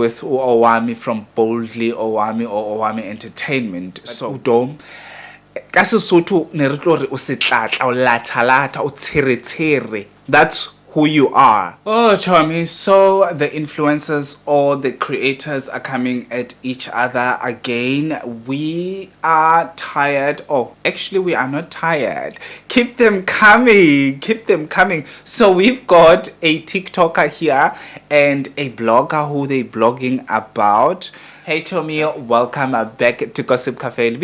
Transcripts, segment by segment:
with Owamie from Boldly Owamie or Owamie Entertainment. So dom ka Sesotho ne re tlo re o setlatla o latha o tshere. That's who you are. Oh, chomie. So the influencers or the creators are coming at each other again. We are tired. Oh, actually, we are not tired. Keep them coming. Keep them coming. So we've got a TikToker here and a blogger who they blogging about. Hey chomie, welcome back to Gossip Cafe.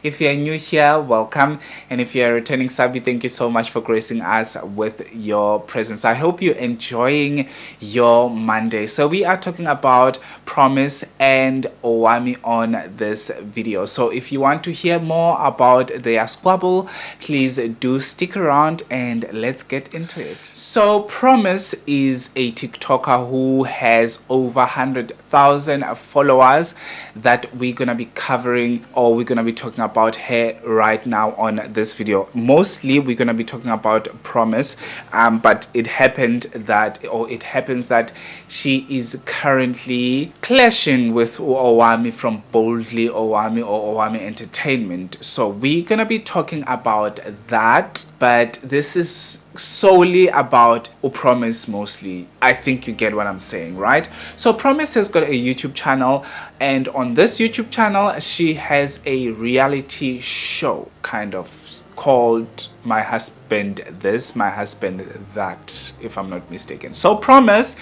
If you're new here, welcome. And if you're a returning subby, thank you so much for gracing us with your presence. I hope you're enjoying your Monday. So we are talking about Promise and Owamie on this video. So if you want to hear more about their squabble, please do stick around and let's get into it. So Promise is a TikToker who has over 100,000 followers that we're gonna be covering, or we're gonna be talking about her right now on this video. Mostly we're gonna be talking about Promise, but it happens that she is currently clashing with Owamie from Boldly Owamie or Owamie Entertainment. So we're gonna be talking about that, but this is solely about Promise mostly. I think you get what I'm saying, right? So Promise has got a YouTube channel, and on this YouTube channel she has a reality show kind of called My Husband This, My Husband That, if I'm not mistaken. So Promise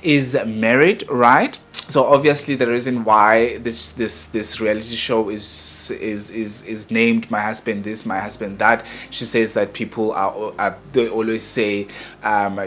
is married, right? So obviously the reason why this reality show is named My Husband This, My Husband That, she says that people are they always say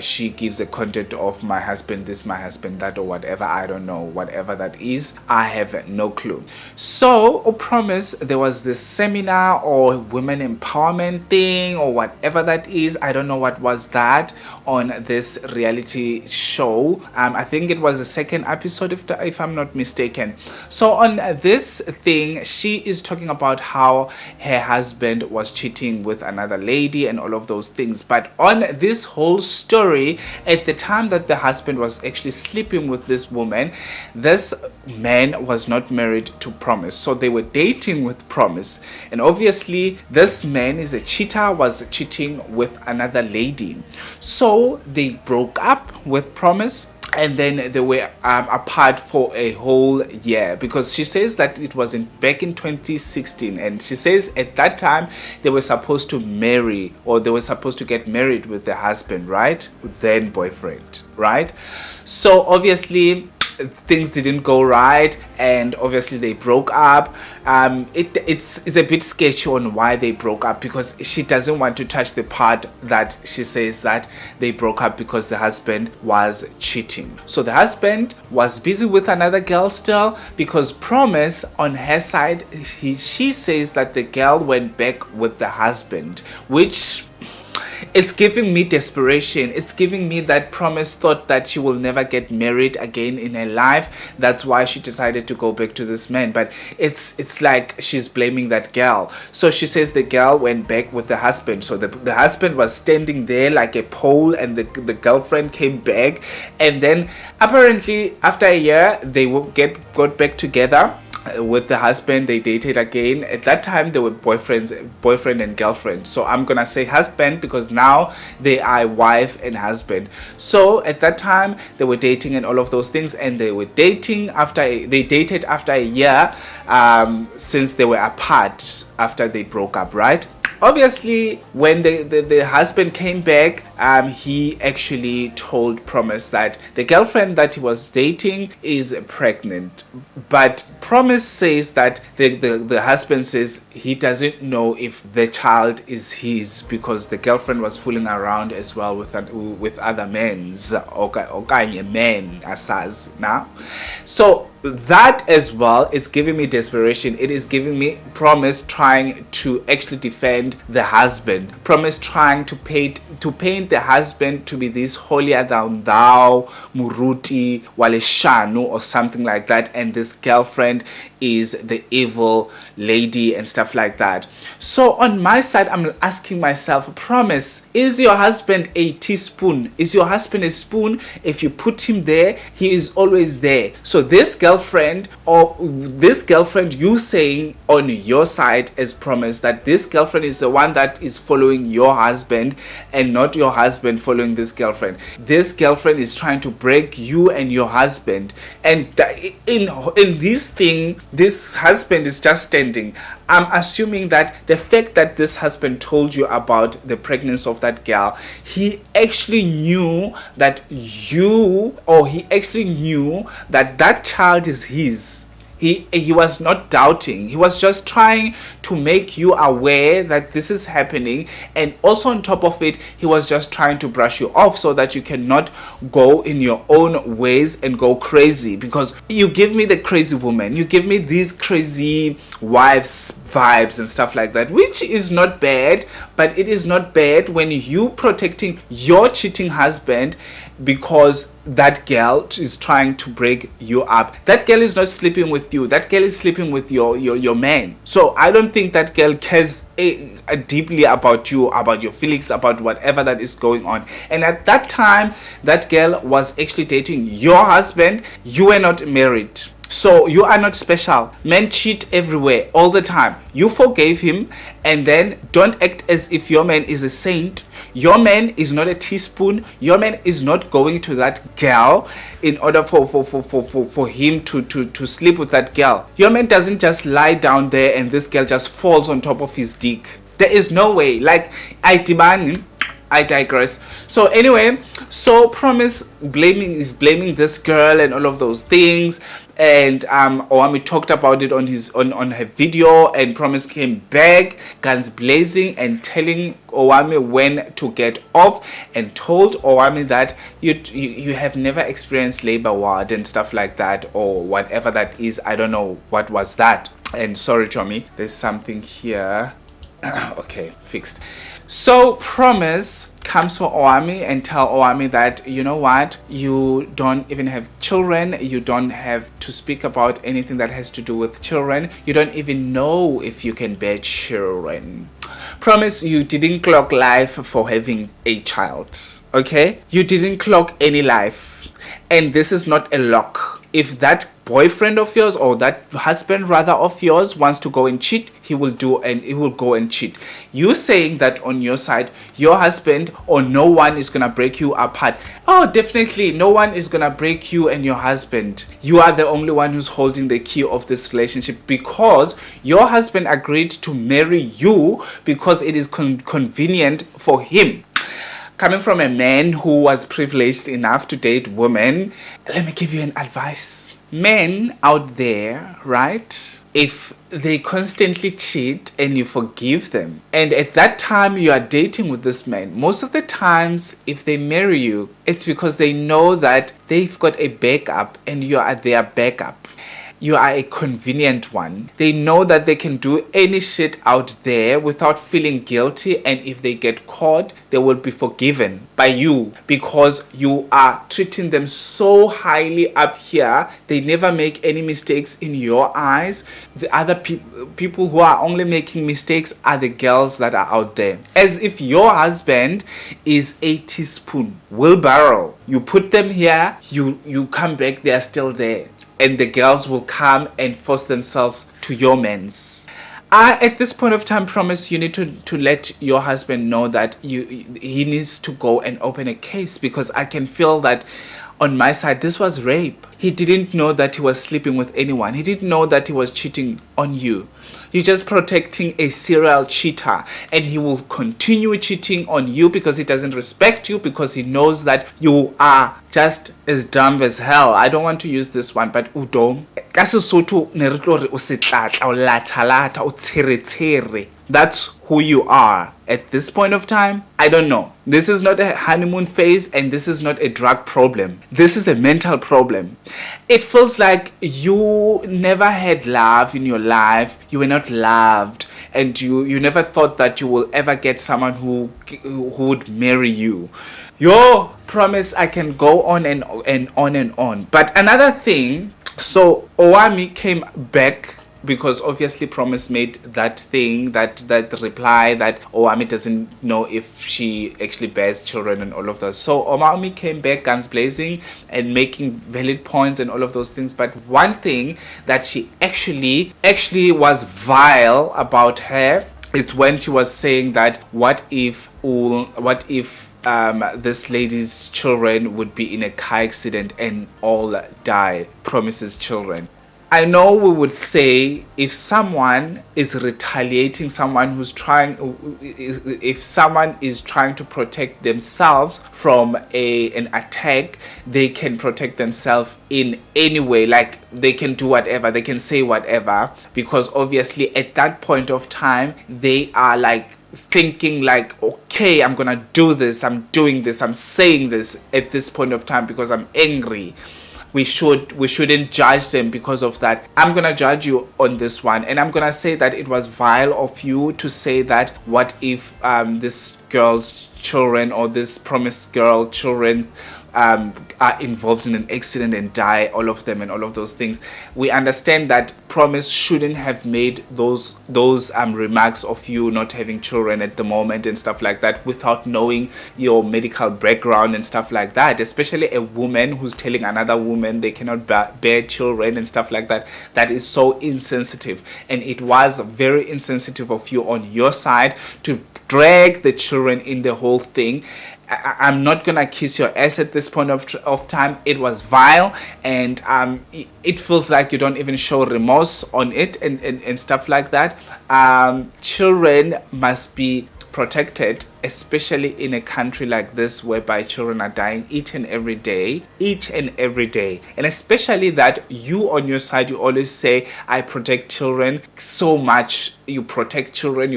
she gives the content of My Husband This, My Husband That, or whatever. I don't know, whatever that is. I have no clue. So Promise, there was this seminar or women empowerment thing or whatever that is. I don't know what was that on this reality show. I think it was the second episode, if I'm not mistaken. So on this thing, she is talking about how her husband was cheating with another lady and all of those things. But on this whole story, at the time that the husband was actually sleeping with this woman, this man was not married to Promise. So they were dating with Promise. And obviously, this man is a cheater, was cheating with another lady. So they broke up with Promise. And then they were apart for a whole year, because she says that it was back in 2016, and she says at that time they were supposed to marry, or they were supposed to get married with the husband, right? Then boyfriend, right? So obviously things didn't go right, and obviously they broke up. It's a bit sketchy on why they broke up, because she doesn't want to touch the part that she says that they broke up because the husband was cheating. So the husband was busy with another girl still, because Promise on her side, she says that the girl went back with the husband, which it's giving me desperation. It's giving me that Promise thought that she will never get married again in her life. That's why she decided to go back to this man. But it's like she's blaming that girl. So she says the girl went back with the husband. So the husband was standing there like a pole, and the girlfriend came back. And then apparently after a year they got back together with the husband. They dated again. At that time they were boyfriend and girlfriend. So I'm gonna say husband, because now they are wife and husband. So at that time they were dating and all of those things, and they were dating they dated after a year, since they were apart after they broke up, right? Obviously, when the husband came back, he actually told Promise that the girlfriend that he was dating is pregnant. But Promise says that the husband says he doesn't know if the child is his, because the girlfriend was fooling around as well with other men, okanye men asaz now. So that as well, it's giving me desperation. It is giving me Promise trying to actually defend the husband. Promise trying to paint the husband to be this holier than thou, Muruti, Waleshanu, or something like that, and this girlfriend is the evil lady and stuff like that. So on my side, I'm asking myself, Promise, is your husband a teaspoon? Is your husband a spoon? If you put him there, he is always there. So this girlfriend, you saying on your side as Promise that this girlfriend is the one that is following your husband and not your husband following this girlfriend. This girlfriend is trying to break you and your husband, and in this thing, this husband is just standing. I'm assuming that the fact that this husband told you about the pregnancy of that girl, he actually knew that that child is his. He was not doubting. He was just trying to make you aware that this is happening, and also on top of it, he was just trying to brush you off so that you cannot go in your own ways and go crazy, because you give me the crazy woman, you give me these crazy wives vibes and stuff like that, which is not bad, but it is not bad when you protecting your cheating husband because that girl is trying to break you up. That girl is not sleeping with you. That girl is sleeping with your man. So I don't think that girl cares deeply about you, about your feelings, about whatever that is going on. And at that time, that girl was actually dating your husband. You were not married. So you are not special. Men cheat everywhere all the time. You forgave him, and then don't act as if your man is a saint. Your man is not a teaspoon. Your man is not going to that girl in order for him to sleep with that girl. Your man doesn't just lie down there and this girl just falls on top of his dick. There is no way. Like, I digress. So anyway, so Promise is blaming this girl and all of those things, and Owamie talked about it on her video, and Promise came back guns blazing and telling Owamie when to get off, and told Owamie that you have never experienced labor ward and stuff like that, or whatever that is. I don't know what was that. And sorry, chomie, there's something here. Okay, fixed. So Promise comes for Owamie and tell Owamie that, you know what, you don't even have children, you don't have to speak about anything that has to do with children, you don't even know if you can bear children. Promise, you didn't clock life for having a child, okay? You didn't clock any life, and this is not a lock. If that boyfriend of yours, or that husband rather of yours, wants to go and cheat, he will go and cheat. You saying that on your side, your husband or no one is gonna break you apart. Oh, definitely no one is gonna break you and your husband. You are the only one who's holding the key of this relationship, because your husband agreed to marry you because it is convenient for him. Coming from a man who was privileged enough to date women, let me give you an advice. Men out there, right? If they constantly cheat and you forgive them, and at that time you are dating with this man, most of the times if they marry you, it's because they know that they've got a backup and you are their backup. You are a convenient one. They know that they can do any shit out there without feeling guilty, and if they get caught, they will be forgiven by you, because you are treating them so highly up here. They never make any mistakes in your eyes. The other people who are only making mistakes are the girls that are out there. As if your husband is a teaspoon wheelbarrow. You put them here, you come back, they are still there. And the girls will come and force themselves to your men's. At this point of time, Promise, you need to let your husband know that he needs to go and open a case, because I can feel that on my side, this was rape. He didn't know that he was sleeping with anyone. He didn't know that he was cheating on you. You're just protecting a serial cheater, and he will continue cheating on you because he doesn't respect you, because he knows that you are just as dumb as hell. I don't want to use this one, but udom. That's who you are at this point of time, I don't know. This is not a honeymoon phase, and this is not a drug problem. This is a mental problem. It feels like you never had love in your life. You were not loved, and you never thought that you will ever get someone who would marry you. Yo, promise I can go on and on and on. But another thing, so Owamie came back because obviously Promise made that thing, that reply that Owamie doesn't know if she actually bears children and all of that. So Owamie came back guns blazing and making valid points and all of those things. But one thing that she actually was vile about her is when she was saying that what if this lady's children would be in a car accident and all die, Promise's children. I know we would say if someone is retaliating, if someone is trying to protect themselves from an attack, they can protect themselves in any way. Like, they can do whatever, they can say whatever, because obviously at that point of time they are like thinking like, okay, I'm gonna do this, I'm doing this, I'm saying this at this point of time because I'm angry. We shouldn't judge them because of that. I'm gonna judge you on this one, and I'm gonna say that it was vile of you to say that what if this girl's children or this promised girl children are involved in an accident and die, all of them and all of those things. We understand that Promise shouldn't have made those remarks of you not having children at the moment and stuff like that without knowing your medical background and stuff like that, especially a woman who's telling another woman they cannot bear children and stuff like that. That is so insensitive, and it was very insensitive of you on your side to drag the children in the whole thing. I'm not gonna kiss your ass at this point of time. It was vile, and it feels like you don't even show remorse on it and stuff like that. Children must be protected, especially in a country like this whereby children are dying each and every day, and especially that you on your side, you always say I protect children so much. You protect children,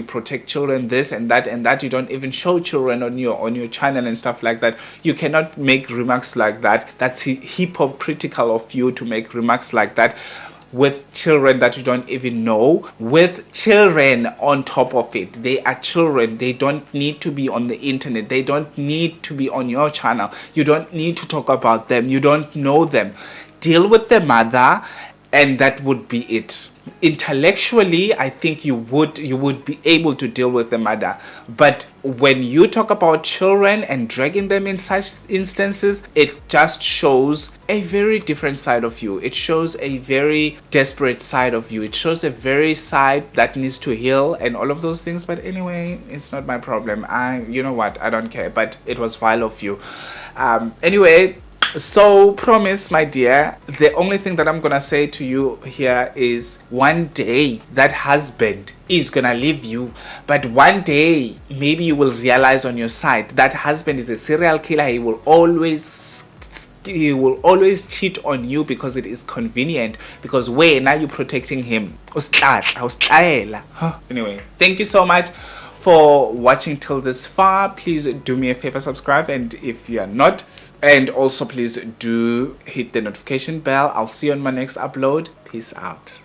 this and that. You don't even show children on your channel and stuff like that. You cannot make remarks like that. That's hypocritical of you to make remarks like that with children that you don't even know, with children on top of it. They are children. They don't need to be on the internet. They don't need to be on your channel. You don't need to talk about them. You don't know them. Deal with the mother, and that would be it. Intellectually, I think you would be able to deal with the mother, but when you talk about children and dragging them in such instances, it just shows a very different side of you. It shows a very desperate side of you. It shows a very side that needs to heal and all of those things. But anyway, it's not my problem. You know what, I don't care, but it was vile of you. Anyway, so Promise, my dear, the only thing that I'm gonna say to you here is one day that husband is gonna leave you, but one day maybe you will realize on your side that husband is a serial killer. He will always cheat on you because it is convenient, because now you're protecting him. Anyway, thank you so much for watching till this far. Please do me a favor, subscribe, and if you are not, and also please do hit the notification bell. I'll see you on my next upload. Peace out.